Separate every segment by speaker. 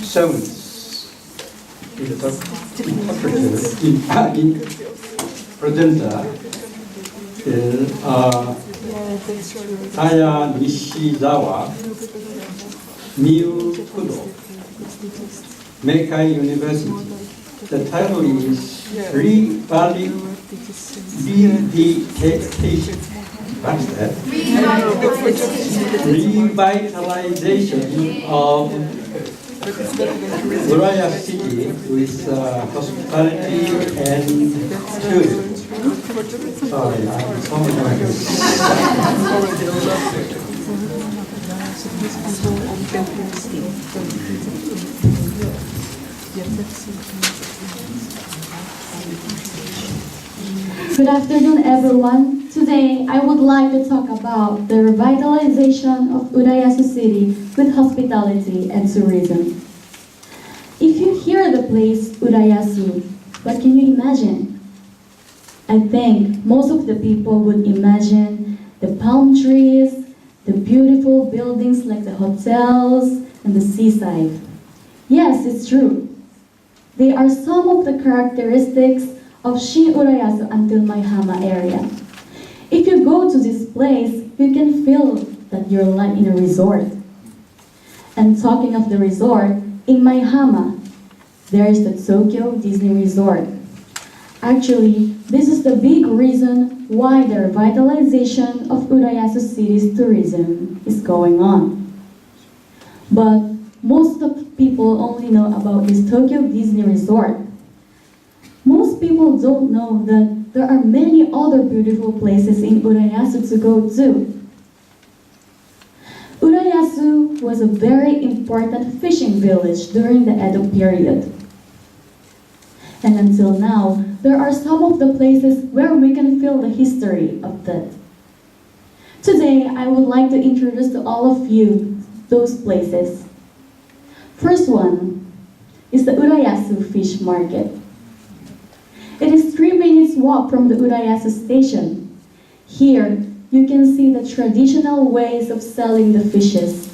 Speaker 1: seventh presenter is Aya Nishizawa, Miu Kudo, Meikai University. The title is Revitalization. What's that? Revitalization of Uraya City with hospitality and tourism. Sorry, I'm sorry.
Speaker 2: Good afternoon, everyone. Today, I would like to talk about the revitalization of Urayasu City with hospitality and tourism. If you hear the place Urayasu, what can you imagine? I think most of the people would imagine the palm trees, the beautiful buildings like the hotels and the seaside. Yes, it's true. They are some of the characteristics of Shin Urayasu until Maihama area. If you go to this place, you can feel that you're like in a resort. And talking of the resort, in Maihama, there is the Tokyo Disney Resort. Actually, this is the big reason why the revitalization of Urayasu City's tourism is going on. But most of the people only know about this Tokyo Disney Resort. Most people don't know that there are many other beautiful places in Urayasu to go to. Urayasu was a very important fishing village during the Edo period. And until now, there are some of the places where we can feel the history of that. Today, I would like to introduce to all of you those places. First one is the Urayasu Fish Market. It is 3 minutes walk from the Urayasu station. Here, you can see the traditional ways of selling the fishes.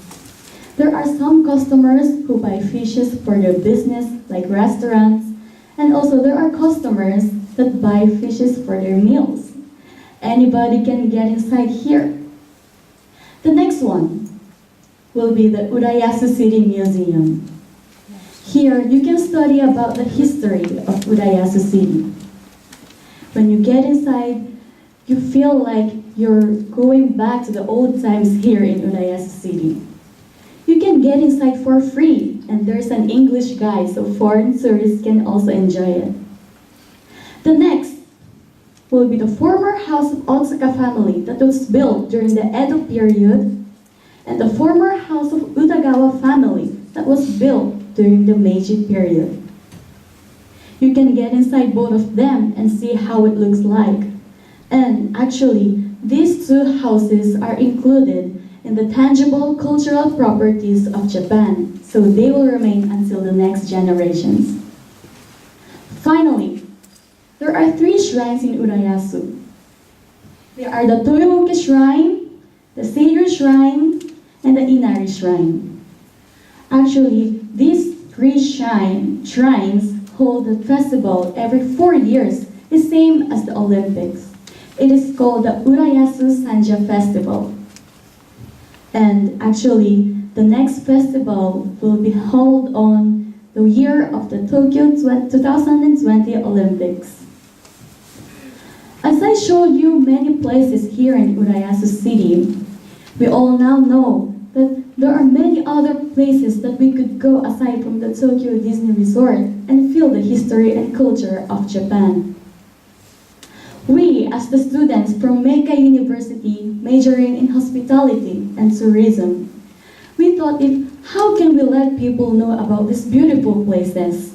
Speaker 2: There are some customers who buy fishes for their business, like restaurants, and also there are customers that buy fishes for their meals. Anybody can get inside here. The next one will be the Urayasu City Museum. Here, you can study about the history of Urayasu City. When you get inside, you feel like you're going back to the old times here in Urayasu City. You can get inside for free, and there's an English guide so foreign tourists can also enjoy it. The next will be the former house of Otsuka family that was built during the Edo period, and the former house of Utagawa family that was built during the Meiji period. You can get inside both of them and see how it looks like. And actually, these two houses are included in the tangible cultural properties of Japan, so they will remain until the next generations. Finally, there are 3 shrines in Urayasu. They are the Toyoboke Shrine, the Seiyu Shrine, and the Inari Shrine. Actually, these 3 shrines hold a festival every 4 years, the same as the Olympics. It is called the Urayasu Sanja Festival. And actually, the next festival will be held on the year of the Tokyo 2020 Olympics. As I showed you many places here in Urayasu City, we all now know that there are many other places that we could go aside from the Tokyo Disney Resort and feel the history and culture of Japan. We, as the students from Meikai University, majoring in hospitality and tourism, we thought how can we let people know about these beautiful places?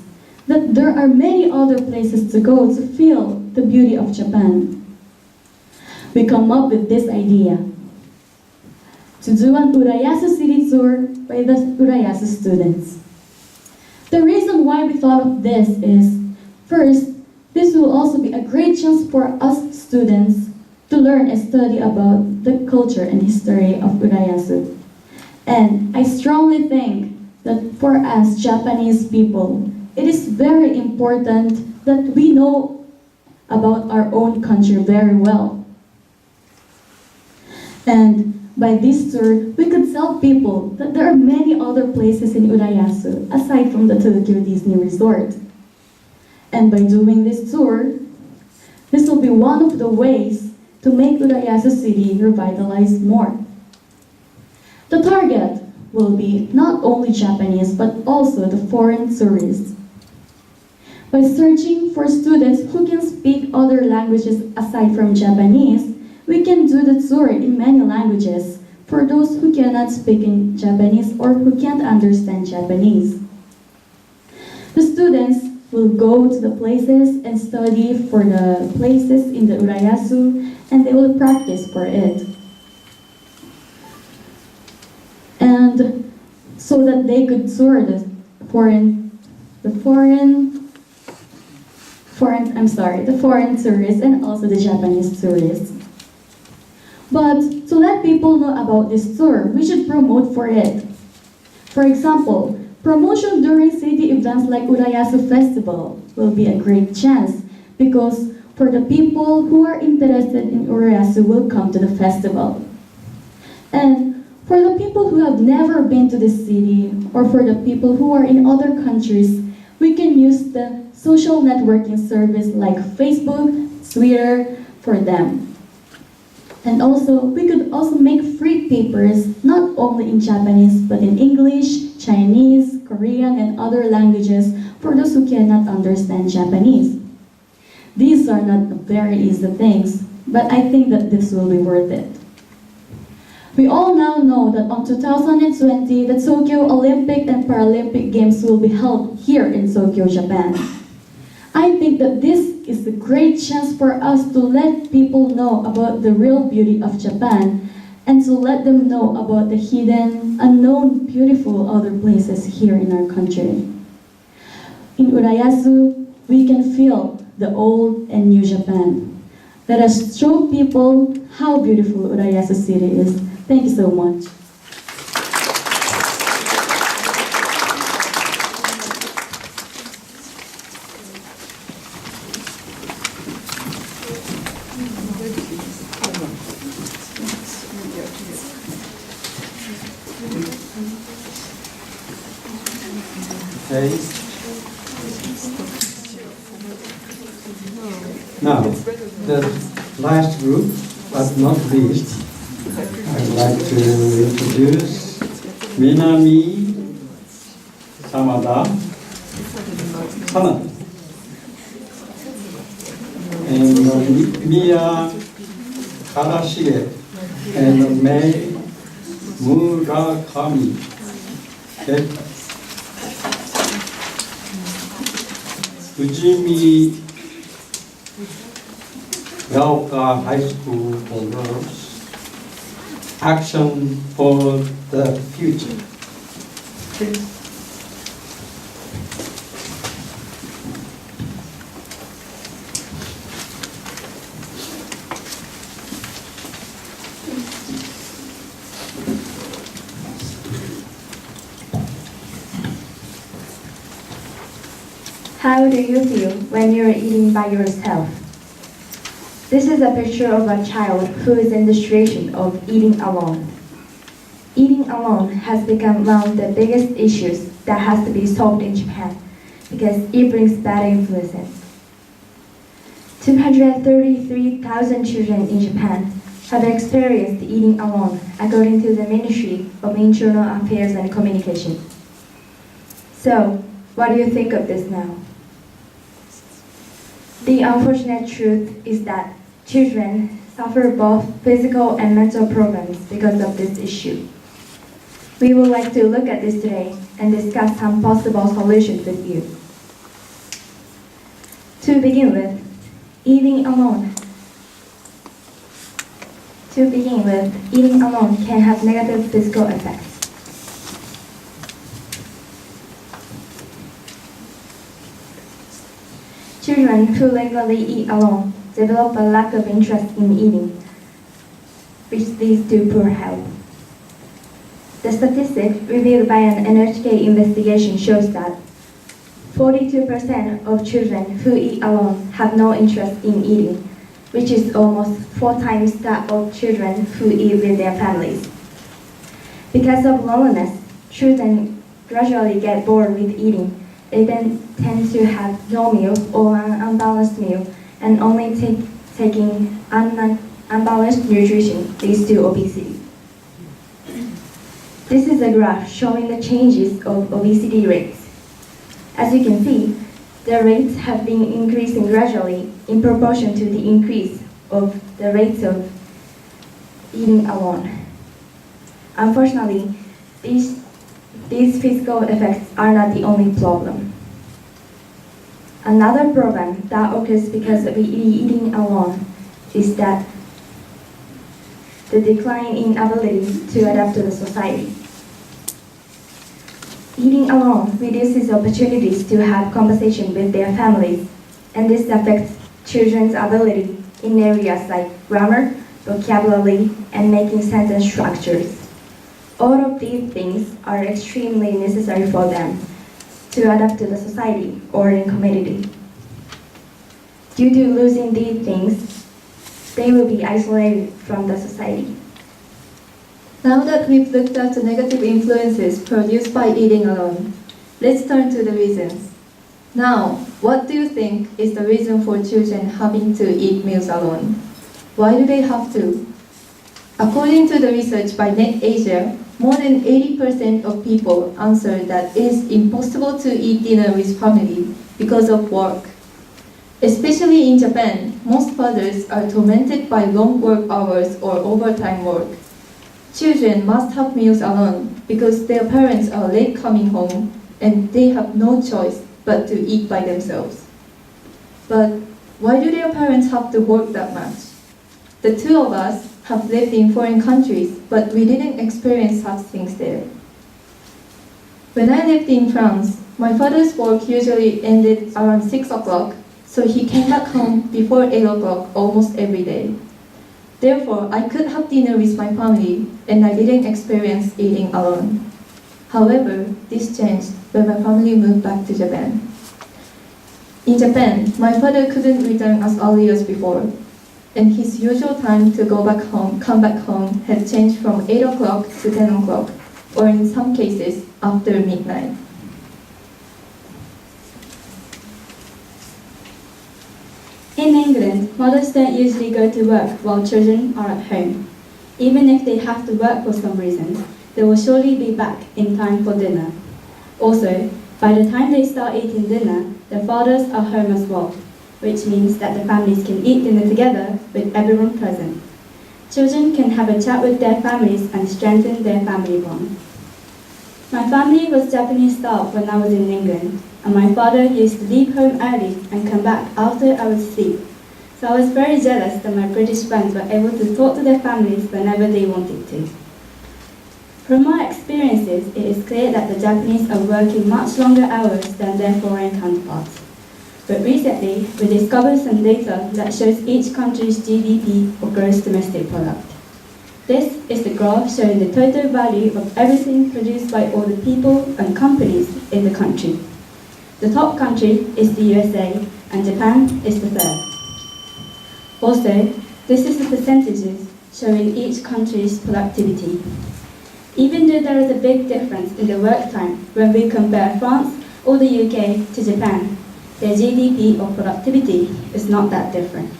Speaker 2: That there are many other places to go to feel the beauty of Japan. We come up with this idea to do an Urayasu City tour by the Urayasu students. The reason why we thought of this is, first, this will also be a great chance for us students to learn and study about the culture and history of Urayasu. And I strongly think that for us Japanese people, it is very important that we know about our own country very well. And by this tour, we could tell people that there are many other places in Urayasu aside from the Tokyo Disney Resort. And by doing this tour, this will be one of the ways to make Urayasu City revitalize more. The target will be not only Japanese but also the foreign tourists. By searching for students who can speak other languages aside from Japanese, we can do the tour in many languages for those who cannot speak in Japanese or who can't understand Japanese. The students will go to the places and study for the places in the Urayasu, and they will practice for it. And so that they could tour the foreign tourists and also the Japanese tourists. But to let people know about this tour, we should promote for it. For example, promotion during city events like Urayasu Festival will be a great chance because for the people who are interested in Urayasu will come to the festival. And for the people who have never been to this city or for the people who are in other countries, we can use the social networking service like Facebook, Twitter for them. And also, we could also make free papers, not only in Japanese, but in English, Chinese, Korean, and other languages for those who cannot understand Japanese. These are not very easy things, but I think that this will be worth it. We all now know that on 2020, the Tokyo Olympic and Paralympic Games will be held here in Tokyo, Japan. I think that this is a great chance for us to let people know about the real beauty of Japan and to let them know about the hidden, unknown, beautiful other places here in our country. In Urayasu, we can feel the old and new Japan. Let us show people how beautiful Urayasu City is. Thank you so much.
Speaker 1: Okay. Now, the last group, but not least, I'd like to introduce Minami Samada Sana and Miya Karashige and Mei Murakami. Okay. Fuji丘High School for Girls. Action for the future.
Speaker 3: How do you feel when you're eating by yourself? This is a picture of a child who is in the situation of eating alone. Eating alone has become one of the biggest issues that has to be solved in Japan because it brings bad influences. 233,000 children in Japan have experienced eating alone, according to the Ministry of Internal Affairs and Communication. So, what do you think of this now? The unfortunate truth is that children suffer both physical and mental problems because of this issue. We would like to look at this today and discuss some possible solutions with you. To begin with, eating alone can have negative physical effects. Children who regularly eat alone develop a lack of interest in eating, which leads to poor health. The statistic revealed by an NHK investigation shows that 42% of children who eat alone have no interest in eating, which is almost 4 times that of children who eat with their families. Because of loneliness, children gradually get bored with eating. They then tend to have no meal or an unbalanced meal, and only taking unbalanced nutrition leads to obesity. This is a graph showing the changes of obesity rates. As you can see, the rates have been increasing gradually in proportion to the increase of the rates of eating alone. Unfortunately, these physical effects are not the only problem. Another problem that occurs because of eating alone is that the decline in ability to adapt to the society. Eating alone reduces opportunities to have conversation with their families, and this affects children's ability in areas like grammar, vocabulary, and making sentence structures. All of these things are extremely necessary for them to adapt to the society or in community. Due to losing these things, they will be isolated from the society.
Speaker 4: Now that we've looked at the negative influences produced by eating alone, let's turn to the reasons. Now, what do you think is the reason for children having to eat meals alone? Why do they have to? According to the research by NetAsia, more than 80% of people answered that it is impossible to eat dinner with family because of work. Especially in Japan, most fathers are tormented by long work hours or overtime work. Children must have meals alone because their parents are late coming home and they have no choice but to eat by themselves. But why do their parents have to work that much? The two of us have lived in foreign countries, but we didn't experience such things there. When I lived in France, my father's work usually ended around 6 o'clock, so he came back home before 8 o'clock almost every day. Therefore, I could have dinner with my family, and I didn't experience eating alone. However, this changed when my family moved back to Japan. In Japan, my father couldn't return as early as before, and his usual time to come back home had changed from 8 o'clock to 10 o'clock, or in some cases, after midnight.
Speaker 2: In England, mothers don't usually go to work while children are at home. Even if they have to work for some reason, they will surely be back in time for dinner. Also, by the time they start eating dinner, their fathers are home as well, which means that the families can eat dinner together with everyone present. Children can have a chat with their families and strengthen their family bond. My family was Japanese style when I was in England, and my father used to leave home early and come back after I would sleep. So I was very jealous that my British friends were able to talk to their families whenever they wanted to. From my experiences, it is clear that the Japanese are working much longer hours than their foreign counterparts. But recently, we discovered some data that shows each country's GDP or gross domestic product. This is the graph showing the total value of everything produced by all the people and companies in the country. The top country is the USA, and Japan is the third. Also, this is the percentages showing each country's productivity. Even though there is a big difference in the work time when we compare France or the UK to Japan, their GDP or productivity is not that different.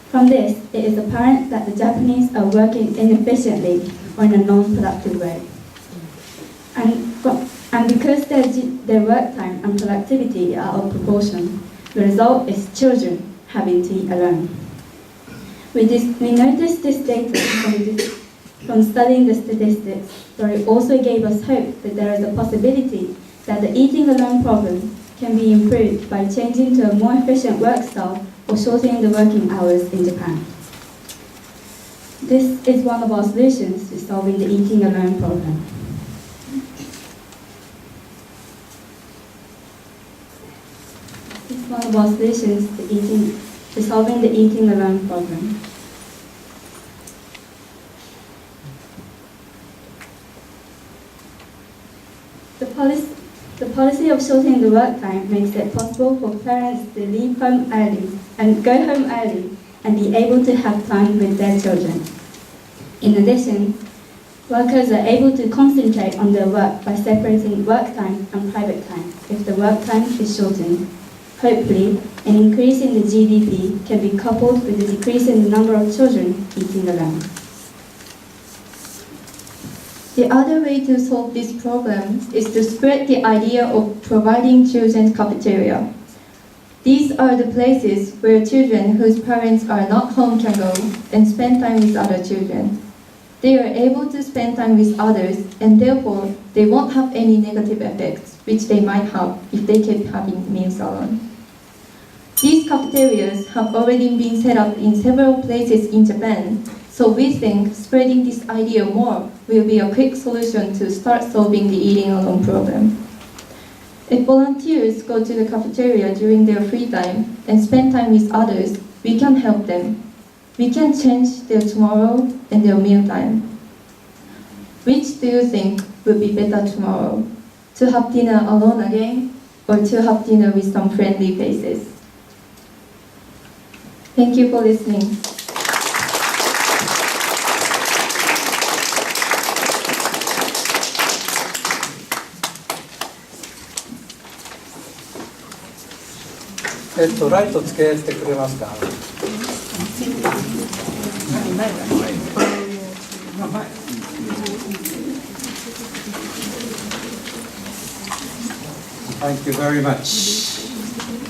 Speaker 2: From this, it is apparent that the Japanese are working inefficiently or in a non-productive way. And because their work time and productivity are out of proportion, the result is children having to eat alone. We noticed this data from studying the statistics, but it also gave us hope that there is a possibility that the eating alone problem can be improved by changing to a more efficient work style or shortening the working hours in Japan. This is one of our solutions to solving the eating alone problem. This is one of our solutions to solving the eating alone problem.
Speaker 5: The policy of shortening the work time makes it possible for parents to leave home early and go home early and be able to have time with their children. In addition, workers are able to concentrate on their work by separating work time and private time if the work time is shortened. Hopefully, an increase in the GDP can be coupled with a decrease in the number of children eating alone.
Speaker 4: The other way to solve this problem is to spread the idea of providing children's cafeteria. These are the places where children whose parents are not home can go and spend time with other children. They are able to spend time with others, and therefore they won't have any negative effects which they might have if they keep having meals alone. These cafeterias have already been set up in several places in Japan, so we think spreading this idea more will be a quick solution to start solving the eating alone problem. If volunteers go to the cafeteria during their free time and spend time with others, we can help them. We can change their tomorrow and their meal time. Which do you think would be better tomorrow? To have dinner alone again, or to have dinner with some friendly faces? Thank you for listening.
Speaker 6: 「ライトつけてくれますか?」Thank you very much.